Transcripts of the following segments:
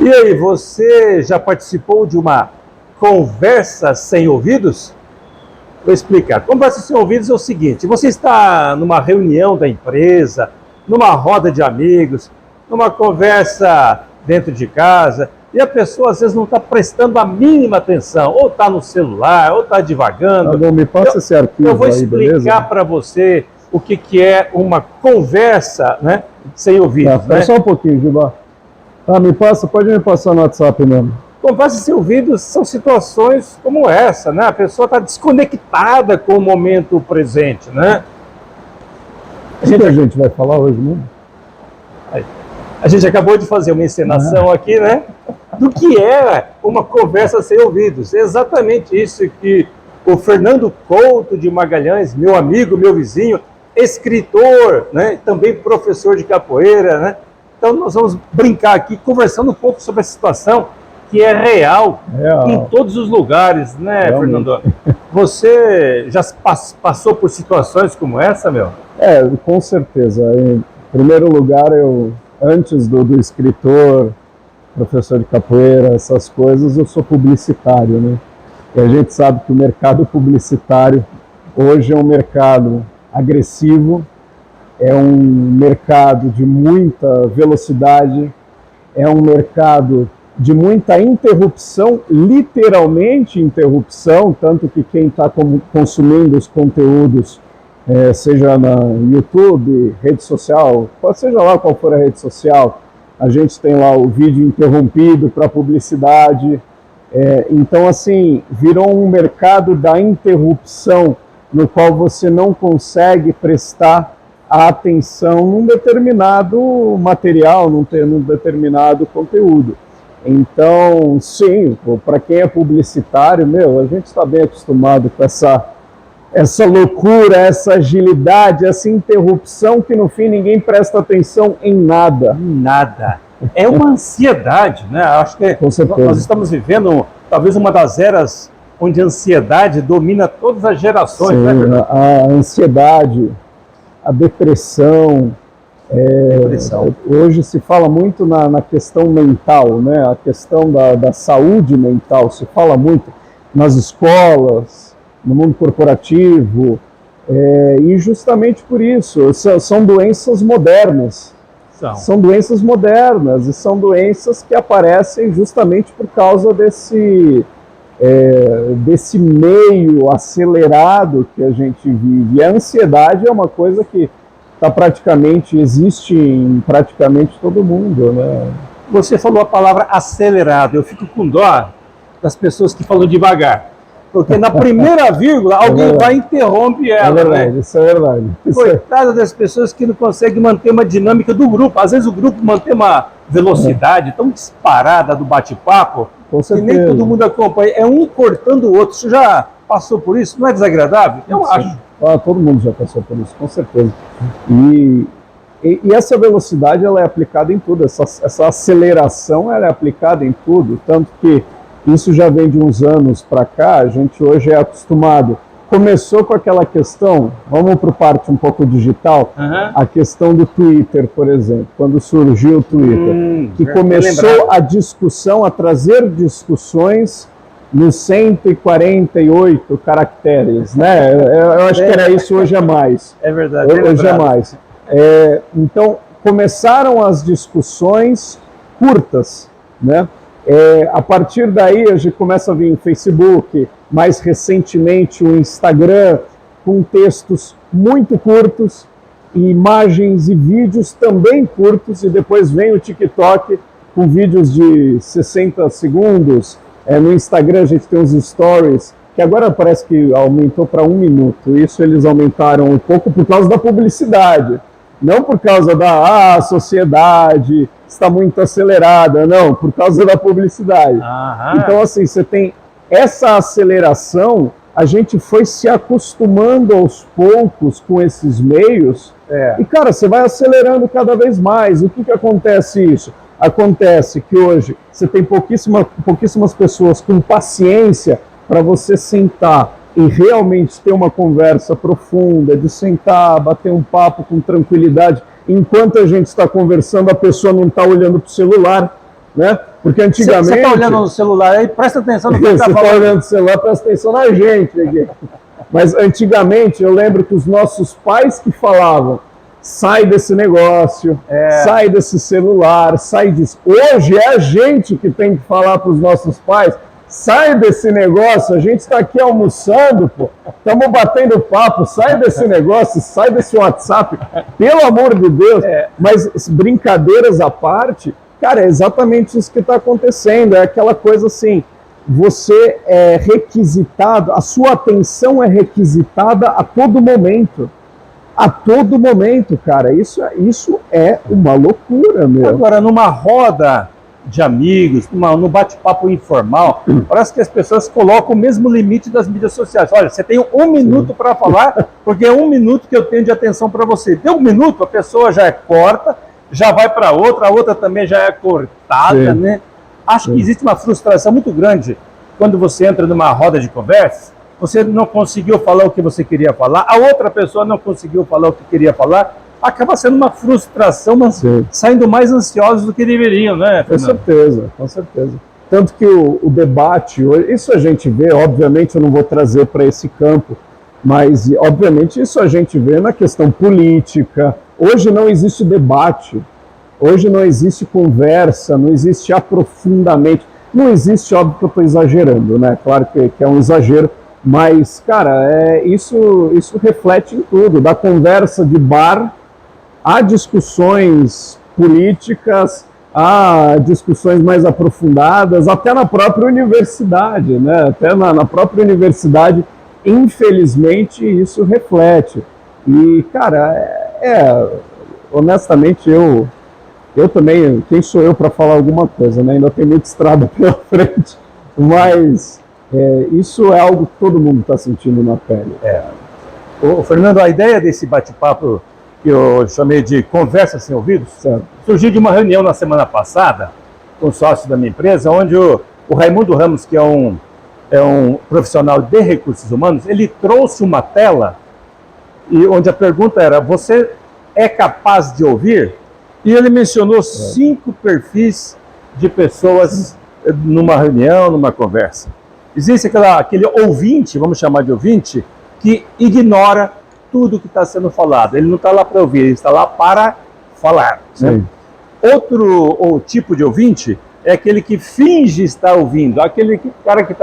E aí, você já participou de uma conversa sem ouvidos? Vou explicar. Conversa sem ouvidos é o seguinte: você está numa reunião da empresa, numa roda de amigos, numa conversa dentro de casa, e a pessoa às vezes não está prestando a mínima atenção, ou está no celular, ou está divagando. Não, me passa esse arquivo. Eu vou aí, explicar para você o que é uma conversa, né, sem ouvidos. Tá, só um pouquinho, Gilmar. Pode me passar no WhatsApp mesmo. Conversas sem ouvidos são situações como essa, né? A pessoa está desconectada com o momento presente, né? O que a gente vai falar hoje mesmo? A gente acabou de fazer uma encenação aqui, né? Do que é uma conversa sem ouvidos. É exatamente isso que o Fernando Couto de Magalhães, meu amigo, meu vizinho, escritor, né? Também professor de capoeira, né? Então nós vamos brincar aqui, conversando um pouco sobre a situação que é real em todos os lugares, né, realmente. Fernando? Você já passou por situações como essa, meu? Com certeza. Em primeiro lugar, antes do escritor, professor de capoeira, essas coisas, eu sou publicitário, né? E a gente sabe que o mercado publicitário hoje é um mercado agressivo, é um mercado de muita velocidade, é um mercado de muita interrupção, literalmente interrupção, tanto que quem está consumindo os conteúdos, seja na YouTube, rede social, seja lá qual for a rede social, a gente tem lá o vídeo interrompido para publicidade. Então, assim, virou um mercado da interrupção, no qual você não consegue prestar a atenção num determinado material, num determinado conteúdo. Então, sim, para quem é publicitário, a gente está bem acostumado com essa loucura, essa agilidade, essa interrupção que no fim ninguém presta atenção em nada. Nada. É uma ansiedade, né? Acho que nós estamos vivendo talvez uma das eras onde a ansiedade domina todas as gerações. Sim, né? A ansiedade, a depressão. Hoje se fala muito na questão mental, né? A questão da saúde mental, se fala muito nas escolas, no mundo corporativo, e justamente por isso, são doenças modernas. São doenças modernas e são doenças que aparecem justamente por causa desse meio acelerado que a gente vive. E a ansiedade é uma coisa que existe em praticamente todo mundo, né? Você falou a palavra acelerado. Eu fico com dó das pessoas que falam devagar. Porque na primeira vírgula, alguém vai e interrompe ela. É verdade, né? Isso é verdade. Coitada das pessoas que não conseguem manter uma dinâmica do grupo. Às vezes o grupo mantém uma velocidade tão disparada do bate-papo que nem todo mundo acompanha. É um cortando o outro. Você já passou por isso? Não é desagradável? Eu acho. Todo mundo já passou por isso, com certeza. E essa velocidade ela é aplicada em tudo, essa aceleração ela é aplicada em tudo, tanto que isso já vem de uns anos para cá, a gente hoje é acostumado. Começou com aquela questão, vamos para a parte um pouco digital, a questão do Twitter, por exemplo, quando surgiu o Twitter, que começou a discussão, a trazer discussões nos 148 caracteres, né? Eu acho que era isso, hoje é mais. É verdade. Hoje é mais. Então, começaram as discussões curtas, né? A partir daí, a gente começa a vir o Facebook, mais recentemente o Instagram, com textos muito curtos, imagens e vídeos também curtos, e depois vem o TikTok com vídeos de 60 segundos, no Instagram a gente tem os stories, que agora parece que aumentou para 1 minuto. Isso eles aumentaram um pouco por causa da publicidade. Não por causa da sociedade está muito acelerada, não, por causa da publicidade. Então, assim, você tem essa aceleração, a gente foi se acostumando aos poucos com esses meios, e, cara, você vai acelerando cada vez mais. O que acontece isso? Acontece que hoje você tem pouquíssimas pessoas com paciência para você sentar e realmente ter uma conversa profunda, de sentar, bater um papo com tranquilidade. Enquanto a gente está conversando, a pessoa não está olhando para o celular, né? Porque antigamente... Você está olhando no celular aí, presta atenção no que você está está falando. olhando no celular, presta atenção na gente aqui. Mas antigamente eu lembro que os nossos pais que falavam, sai desse negócio, sai desse celular, sai disso. Hoje é a gente que tem que falar para os nossos pais, sai desse negócio, a gente está aqui almoçando, pô, estamos batendo papo, sai desse negócio, sai desse WhatsApp, pelo amor de Deus. Mas brincadeiras à parte, cara, é exatamente isso que está acontecendo, é aquela coisa assim, você é requisitado, a sua atenção é requisitada a todo momento. A todo momento, cara. Isso é uma loucura, meu. Agora, numa roda de amigos, no bate-papo informal, parece que as pessoas colocam o mesmo limite das mídias sociais. Olha, você tem 1 minuto para falar, porque é 1 minuto que eu tenho de atenção para você. Deu 1 minuto, a pessoa já corta, já vai para outra, a outra também já é cortada, né? Acho que existe uma frustração muito grande quando você entra numa roda de conversa, você não conseguiu falar o que você queria falar, a outra pessoa não conseguiu falar o que queria falar, acaba sendo uma frustração, mas saindo mais ansiosos do que deveriam, né, Fernando? Com certeza, com certeza. Tanto que o debate, isso a gente vê, obviamente eu não vou trazer para esse campo, mas obviamente isso a gente vê na questão política. Hoje não existe debate, hoje não existe conversa, não existe aprofundamento. Não existe, óbvio que eu estou exagerando, né? Claro que é um exagero, mas, cara, isso reflete em tudo, da conversa de bar a discussões políticas, a discussões mais aprofundadas, até na própria universidade, né? Até na própria universidade, infelizmente, isso reflete. E, cara, honestamente, eu também, quem sou eu para falar alguma coisa, né? Ainda tem muita estrada pela frente, mas... isso é algo que todo mundo está sentindo na pele. Fernando, a ideia desse bate-papo que eu chamei de conversa sem ouvidos, surgiu de uma reunião na semana passada com sócios da minha empresa, onde o Raimundo Ramos, que é um profissional de recursos humanos, ele trouxe uma tela e onde a pergunta era: você é capaz de ouvir? E ele mencionou 5 perfis de pessoas numa reunião, numa conversa. Existe aquele ouvinte, vamos chamar de ouvinte, que ignora tudo que está sendo falado. Ele não está lá para ouvir, ele está lá para falar. Né? Outro tipo de ouvinte é aquele que finge estar ouvindo, aquele cara que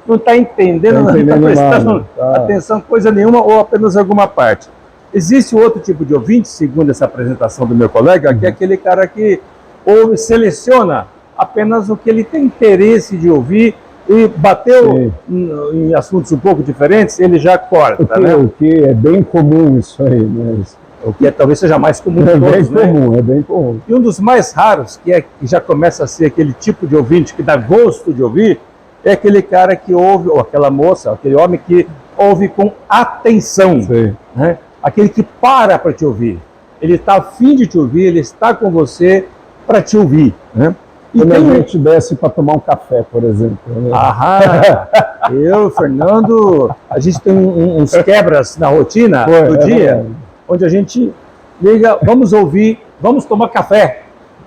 não está entendendo, não está prestando atenção coisa nenhuma ou apenas alguma parte. Existe outro tipo de ouvinte, segundo essa apresentação do meu colega, que é aquele cara que ouve, seleciona apenas o que ele tem interesse de ouvir, e bateu em assuntos um pouco diferentes, ele já corta. O que é bem comum isso aí, né? O que talvez seja mais comum de todos, É bem comum. E um dos mais raros, que já começa a ser aquele tipo de ouvinte que dá gosto de ouvir, é aquele cara que ouve, ou aquela moça, aquele homem que ouve com atenção. Né? Aquele que para te ouvir. Ele está a fim de te ouvir, ele está com você para te ouvir. Né? Quando a gente desce para tomar um café, por exemplo. Né? Eu, Fernando, a gente tem uns quebras na rotina do dia, onde a gente liga, vamos ouvir, vamos tomar café.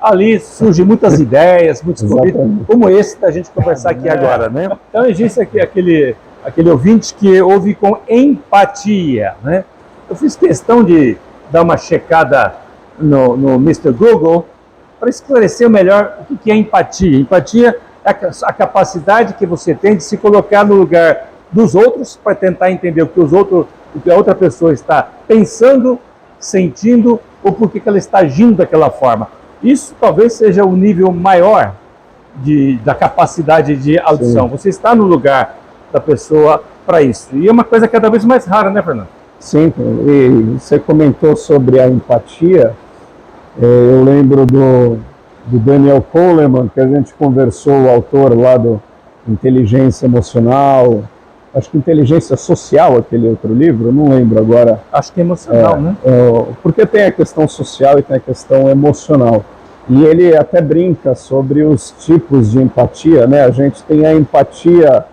Ali surgem muitas ideias, muitos convites, como esse da gente conversar aqui agora. Né? Então existe aquele ouvinte que ouve com empatia. Né? Eu fiz questão de dar uma checada no Mr. Google, para esclarecer melhor o que é empatia. Empatia é a capacidade que você tem de se colocar no lugar dos outros para tentar entender o que a outra pessoa está pensando, sentindo ou por que ela está agindo daquela forma. Isso talvez seja o nível maior da capacidade de audição. Você está no lugar da pessoa para isso. E é uma coisa cada vez mais rara, né, Fernando? Sim, e você comentou sobre a empatia. Eu lembro do Daniel Kahneman, que a gente conversou, o autor lá do Inteligência Emocional, acho que Inteligência Social, aquele outro livro, não lembro agora. Acho que é emocional, né? Porque tem a questão social e tem a questão emocional. E ele até brinca sobre os tipos de empatia, né? A gente tem a empatia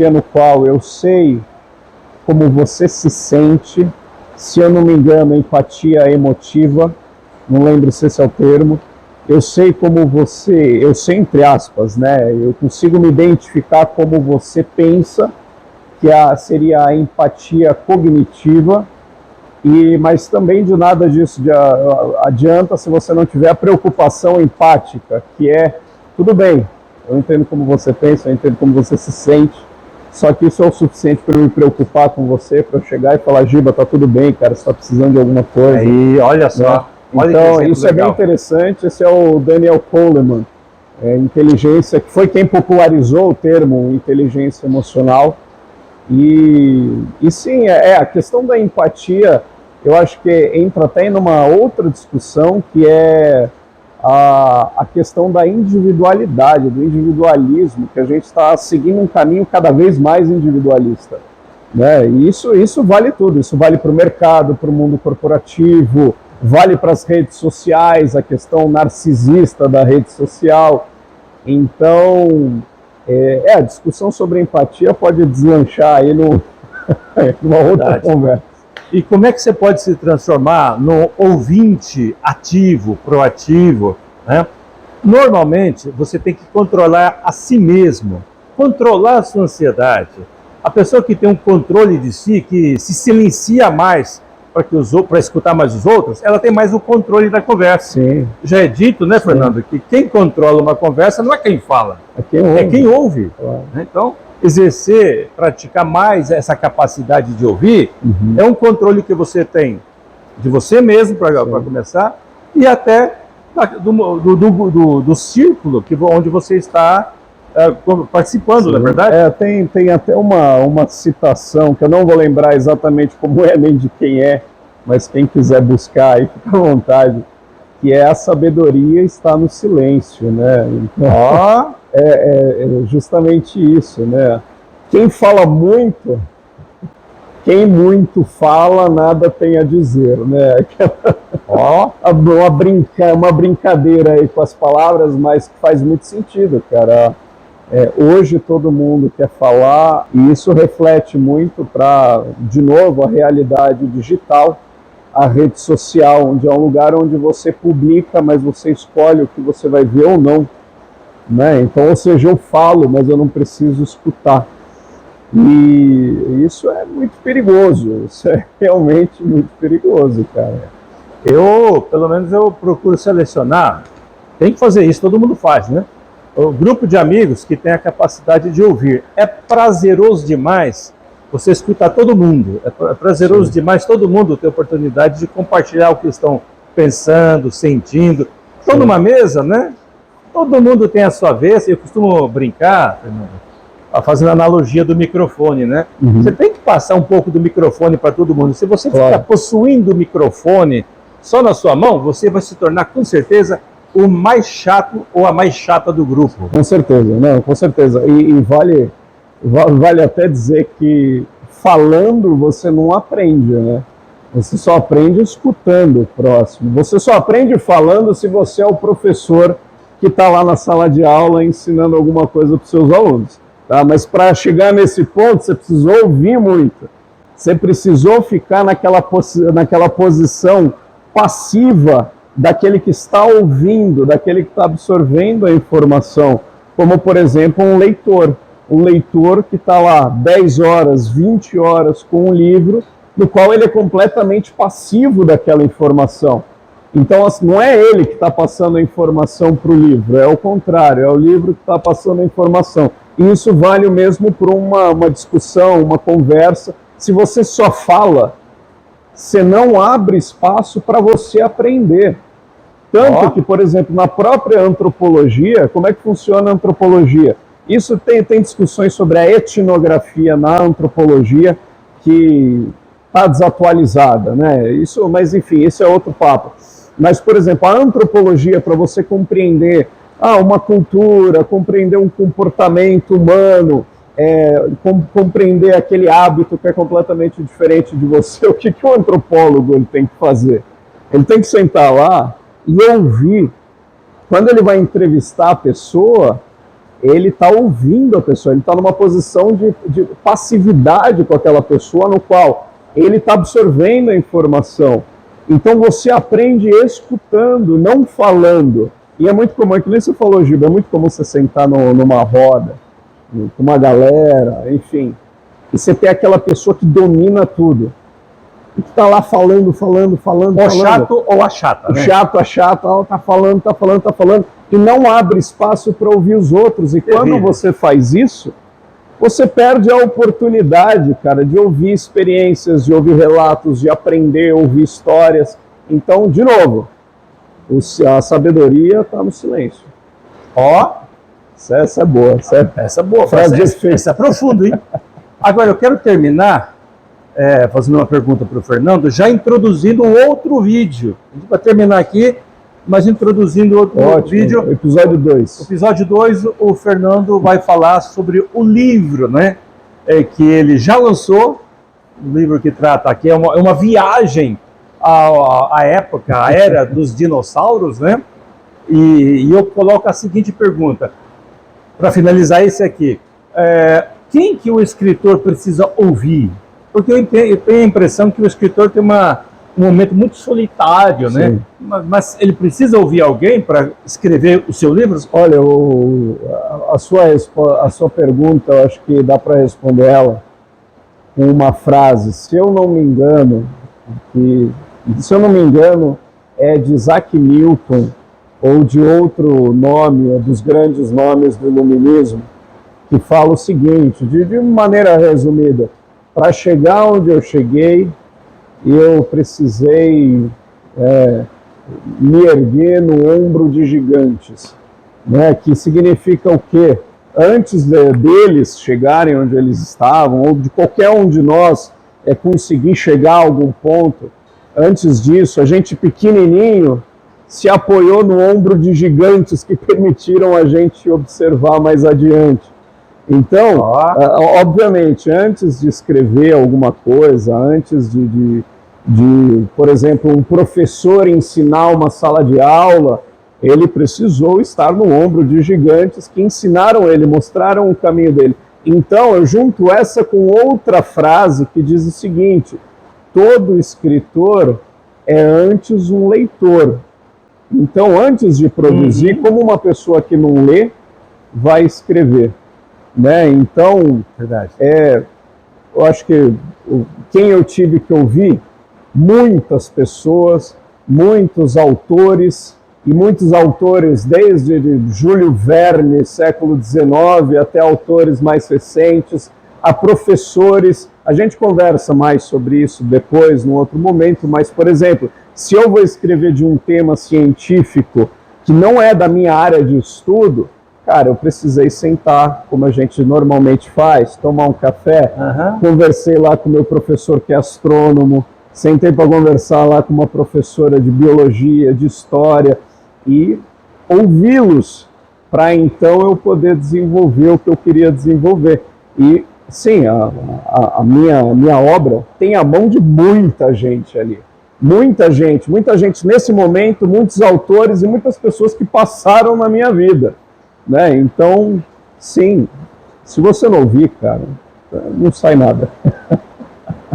no qual eu sei como você se sente. Se eu não me engano, empatia emotiva, não lembro se esse é o termo, eu sei como você, eu sei entre aspas, né? Eu consigo me identificar como você pensa, que seria a empatia cognitiva, mas também de nada disso adianta se você não tiver a preocupação empática, que é, tudo bem, eu entendo como você pensa, eu entendo como você se sente, só que isso é o suficiente para eu me preocupar com você, para eu chegar e falar, Giba, tá tudo bem, cara, você está precisando de alguma coisa. Aí, olha só. Né? Então, isso legal. É bem interessante. Esse é o Daniel Kahneman, inteligência, que foi quem popularizou o termo inteligência emocional. E sim, a questão da empatia, eu acho que entra até em uma outra discussão, que é a questão da individualidade, do individualismo, que a gente está seguindo um caminho cada vez mais individualista. Né? E isso vale tudo, isso vale para o mercado, para o mundo corporativo, vale para as redes sociais, a questão narcisista da rede social. Então, a discussão sobre empatia pode deslanchar aí numa outra conversa. E como é que você pode se transformar no ouvinte ativo, proativo, né? Normalmente, você tem que controlar a si mesmo, controlar a sua ansiedade. A pessoa que tem um controle de si, que se silencia mais para escutar mais os outros, ela tem mais o controle da conversa. Sim. Já é dito, né, Fernando, sim, que quem controla uma conversa não é quem fala, é quem ouve. Claro. Então, praticar mais essa capacidade de ouvir, é um controle que você tem de você mesmo, para começar, e até do círculo onde você está participando, sim, não é verdade? Tem até uma citação, que eu não vou lembrar exatamente como é, nem de quem é, mas quem quiser buscar aí, fica à vontade, que é: a sabedoria está no silêncio, né? Então, é justamente isso, né? Quem fala muito, quem muito fala, nada tem a dizer, né? Uma brincadeira aí com as palavras, mas que faz muito sentido, cara. Hoje todo mundo quer falar, e isso reflete muito para, de novo, a realidade digital, a rede social, onde é um lugar onde você publica, mas você escolhe o que você vai ver ou não. Né? Então, ou seja, eu falo, mas eu não preciso escutar. E isso é muito perigoso, isso é realmente muito perigoso, cara. Pelo menos eu procuro selecionar, tem que fazer isso, todo mundo faz, né? O grupo de amigos que tem a capacidade de ouvir. É prazeroso demais você escutar todo mundo, é prazeroso, sim, demais todo mundo ter a oportunidade de compartilhar o que estão pensando, sentindo. Estão numa mesa, né? Todo mundo tem a sua vez. Eu costumo brincar, fazendo analogia do microfone, né? Você tem que passar um pouco do microfone para todo mundo. Se você ficar possuindo o microfone só na sua mão, você vai se tornar, com certeza, o mais chato ou a mais chata do grupo. Com certeza, não, com certeza. E vale até dizer que falando você não aprende, né? Você só aprende escutando o próximo. Você só aprende falando se você é o professor que está lá na sala de aula ensinando alguma coisa para os seus alunos. Tá? Mas para chegar nesse ponto, você precisou ouvir muito. Você precisou ficar naquela posição passiva daquele que está ouvindo, daquele que está absorvendo a informação. Como, por exemplo, um leitor. Um leitor que está lá 10 horas, 20 horas com um livro, no qual ele é completamente passivo daquela informação. Então, não é ele que está passando a informação para o livro, é o contrário, é o livro que está passando a informação. E isso vale o mesmo para uma discussão, uma conversa. Se você só fala, você não abre espaço para você aprender. Tanto que, por exemplo, na própria antropologia, como é que funciona a antropologia? Isso tem discussões sobre a etnografia na antropologia que está desatualizada, né? Mas enfim, esse é outro papo. Mas, por exemplo, a antropologia, para você compreender uma cultura, compreender um comportamento humano, compreender aquele hábito que é completamente diferente de você, o que o antropólogo ele tem que fazer? Ele tem que sentar lá e ouvir. Quando ele vai entrevistar a pessoa, ele está ouvindo a pessoa, ele está numa posição de passividade com aquela pessoa, no qual ele está absorvendo a informação. Então você aprende escutando, não falando. E é muito comum, que nem você falou, Giba, é muito comum você sentar numa roda, com uma galera, enfim, e você tem aquela pessoa que domina tudo. E que tá lá falando. O chato ou a chata, o né? chato, a chata, tá falando, e não abre espaço para ouvir os outros. E quando você faz isso, você perde a oportunidade, cara, de ouvir experiências, de ouvir relatos, de aprender, ouvir histórias. Então, de novo, a sabedoria está no silêncio. Ó, essa é boa. Essa é boa. Frase essa é profundo, hein? Agora, eu quero terminar fazendo uma pergunta para o Fernando, já introduzindo um outro vídeo. A gente vai terminar aqui, mas introduzindo outro vídeo. Episódio 2. Episódio 2, o Fernando vai falar sobre o livro, né? Que ele já lançou, o livro que trata aqui, é uma viagem à época, à era dos dinossauros, né? E eu coloco a seguinte pergunta, para finalizar esse aqui. Quem que o escritor precisa ouvir? Porque eu tenho a impressão que o escritor tem um momento muito solitário, né? Mas ele precisa ouvir alguém para escrever o seu livro? Olha, a sua pergunta, eu acho que dá para responder ela com uma frase. Se eu não me engano, é de Isaac Newton ou de outro nome, dos grandes nomes do iluminismo, que fala o seguinte, de maneira resumida: para chegar onde eu cheguei, eu precisei me erguer no ombro de gigantes, né? Que significa o quê? Antes deles chegarem onde eles estavam, ou de qualquer um de nós conseguir chegar a algum ponto, antes disso, a gente pequenininho se apoiou no ombro de gigantes que permitiram a gente observar mais adiante. Então, obviamente, antes de escrever alguma coisa, antes de, por exemplo, um professor ensinar uma sala de aula, ele precisou estar no ombro de gigantes que ensinaram ele, mostraram o caminho dele. Então, eu junto essa com outra frase que diz o seguinte: todo escritor é antes um leitor. Então, antes de produzir, como uma pessoa que não lê, vai escrever. Né? Então, verdade. Eu acho que quem eu tive que ouvir, muitas pessoas, muitos autores, e muitos autores desde Júlio Verne, século XIX, até autores mais recentes, a professores. A gente conversa mais sobre isso depois, num outro momento, mas, por exemplo, se eu vou escrever de um tema científico que não é da minha área de estudo, cara, eu precisei sentar, como a gente normalmente faz, tomar um café, conversei lá com o meu professor que é astrônomo, sentei para conversar lá com uma professora de biologia, de história, e ouvi-los, para então eu poder desenvolver o que eu queria desenvolver. E, sim, a minha obra tem a mão de muita gente ali. Muita gente nesse momento, muitos autores e muitas pessoas que passaram na minha vida. Né? Então, sim, se você não ouvir, cara, não sai nada.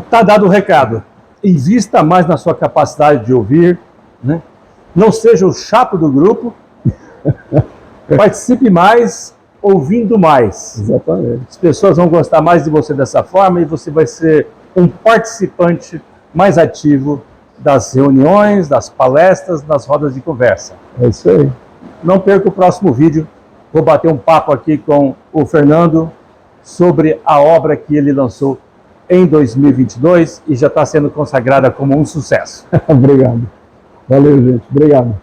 Tá dado o recado. Invista mais na sua capacidade de ouvir, né? Não seja o chato do grupo. Participe mais, ouvindo mais. Exatamente. As pessoas vão gostar mais de você dessa forma e você vai ser um participante mais ativo das reuniões, das palestras, das rodas de conversa. É isso aí. Não perca o próximo vídeo. Vou bater um papo aqui com o Fernando sobre a obra que ele lançou em 2022 e já está sendo consagrada como um sucesso. Obrigado. Valeu, gente. Obrigado.